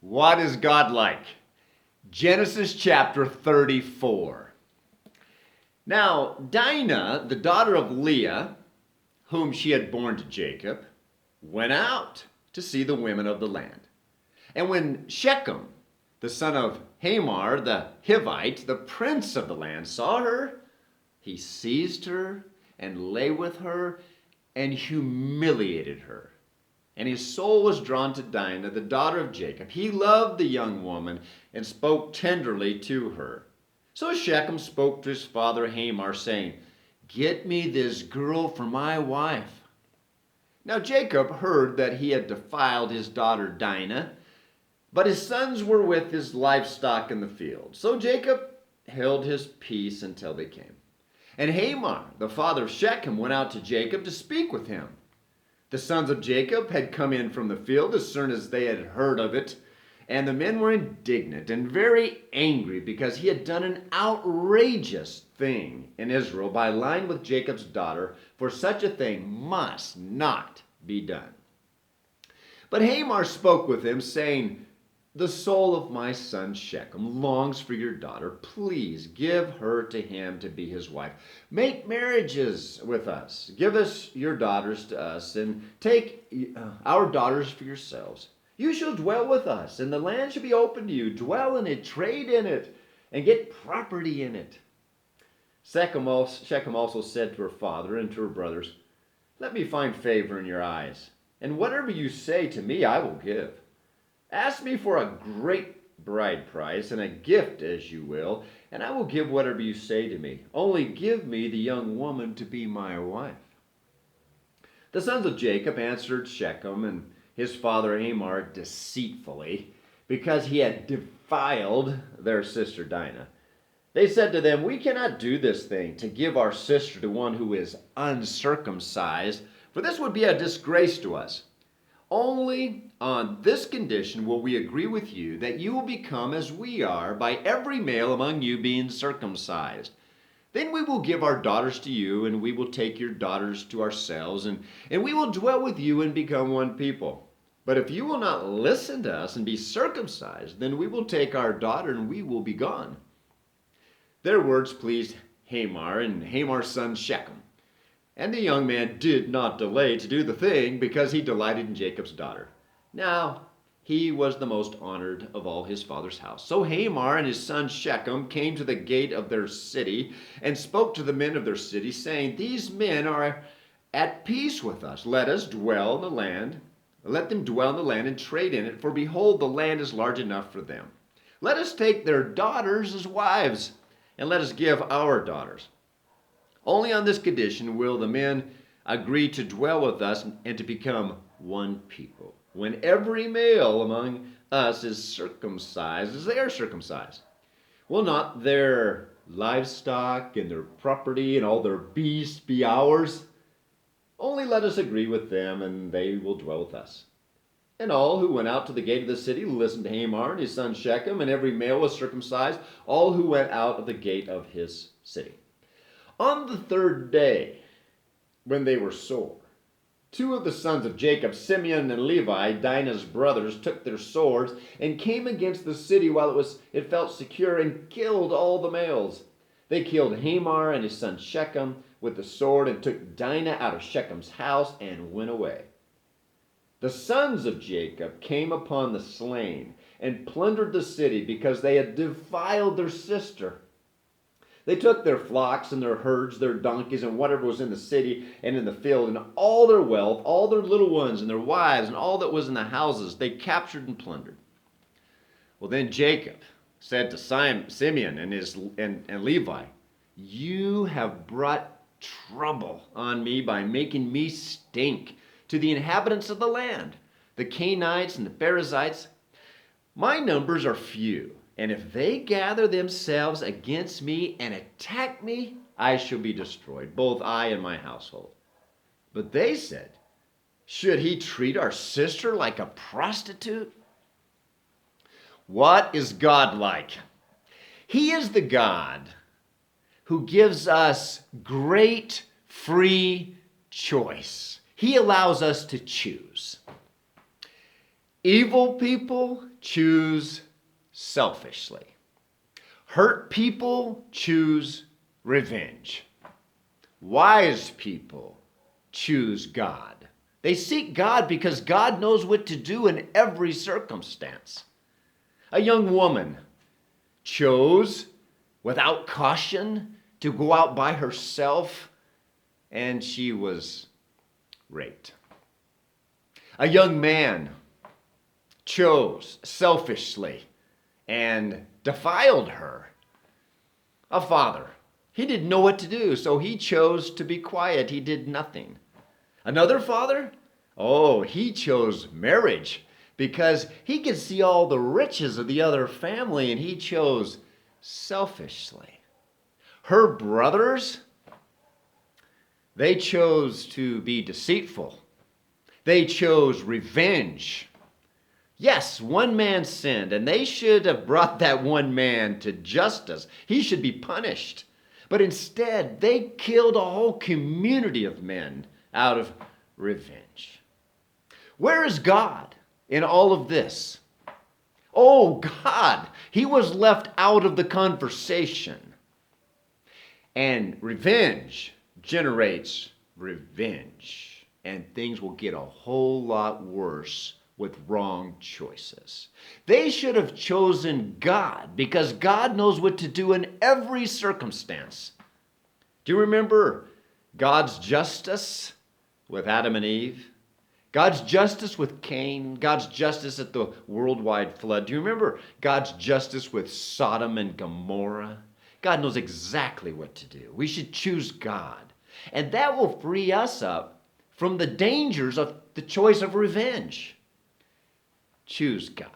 What is God like? Genesis chapter 34. Now, Dinah, the daughter of Leah, whom she had borne to Jacob, went out to see the women of the land. And when Shechem, the son of Hamor the Hivite, the prince of the land, saw her, he seized her and lay with her and humiliated her. And his soul was drawn to Dinah, the daughter of Jacob. He loved the young woman and spoke tenderly to her. So Shechem spoke to his father Hamor, saying, "Get me this girl for my wife." Now Jacob heard that he had defiled his daughter Dinah, but his sons were with his livestock in the field. So Jacob held his peace until they came. And Hamor, the father of Shechem, went out to Jacob to speak with him. The sons of Jacob had come in from the field as soon as they had heard of it, and the men were indignant and very angry because he had done an outrageous thing in Israel by lying with Jacob's daughter, for such a thing must not be done. But Hamor spoke with him, saying, "The soul of my son Shechem longs for your daughter. Please give her to him to be his wife. Make marriages with us. Give us your daughters to us, and take our daughters for yourselves. You shall dwell with us, and the land shall be open to you. Dwell in it, trade in it, and get property in it." Shechem also said to her father and to her brothers, "Let me find favor in your eyes, and whatever you say to me I will give. Ask me for a great bride price and a gift as you will, and I will give whatever you say to me. Only give me the young woman to be my wife." The sons of Jacob answered Shechem and his father Hamor deceitfully, because he had defiled their sister Dinah. They said to them, "We cannot do this thing, to give our sister to one who is uncircumcised, for this would be a disgrace to us. Only on this condition will we agree with you, that you will become as we are, by every male among you being circumcised. Then we will give our daughters to you, and we will take your daughters to ourselves, and we will dwell with you and become one people. But if you will not listen to us and be circumcised, then we will take our daughter and we will be gone." Their words pleased Hamor and Hamor's son Shechem. And the young man did not delay to do the thing, because he delighted in Jacob's daughter. Now he was the most honored of all his father's house. So Hamor and his son Shechem came to the gate of their city and spoke to the men of their city, saying, "These men are at peace with us. Let us dwell in the land. Let them dwell in the land and trade in it, for behold, the land is large enough for them. Let us take their daughters as wives, and let us give our daughters. Only on this condition will the men agree to dwell with us and to become one people, when every male among us is circumcised as they are circumcised. Will not their livestock and their property and all their beasts be ours? Only let us agree with them, and they will dwell with us." And all who went out to the gate of the city listened to Hamor and his son Shechem, and every male was circumcised, all who went out of the gate of his city. On the third day, when they were sore, two of the sons of Jacob, Simeon and Levi, Dinah's brothers, took their swords and came against the city while it felt secure, and killed all the males. They killed Hamor and his son Shechem with the sword, and took Dinah out of Shechem's house and went away. The sons of Jacob came upon the slain and plundered the city, because they had defiled their sister. They took their flocks and their herds, their donkeys, and whatever was in the city and in the field, and all their wealth, all their little ones and their wives, and all that was in the houses, they captured and plundered. Well, then Jacob said to Simeon and Levi, "You have brought trouble on me by making me stink to the inhabitants of the land, the Canaanites and the Perizzites. My numbers are few, and if they gather themselves against me and attack me, I shall be destroyed, both I and my household." But they said, "Should he treat our sister like a prostitute?" What is God like? He is the God who gives us great free choice. He allows us to choose. Evil people choose selfishly. Hurt people choose revenge. Wise people choose God. They seek God because God knows what to do in every circumstance. A young woman chose, without caution, to go out by herself, and she was raped. A young man chose selfishly and defiled her. A father, he didn't know what to do, so he chose to be quiet. He did nothing. Another father, oh, he chose marriage because he could see all the riches of the other family, and he chose selfishly. Her brothers, they chose to be deceitful. They chose revenge. Yes, one man sinned, and they should have brought that one man to justice. He should be punished. But instead, they killed a whole community of men out of revenge. Where is God in all of this? Oh, God, he was left out of the conversation. And revenge generates revenge. And things will get a whole lot worse with wrong choices. They should have chosen God because God knows what to do in every circumstance. Do you remember God's justice with Adam and Eve? God's justice with Cain? God's justice at the worldwide flood? Do you remember God's justice with Sodom and Gomorrah? God knows exactly what to do. We should choose God. And that will free us up from the dangers of the choice of revenge. Choose God.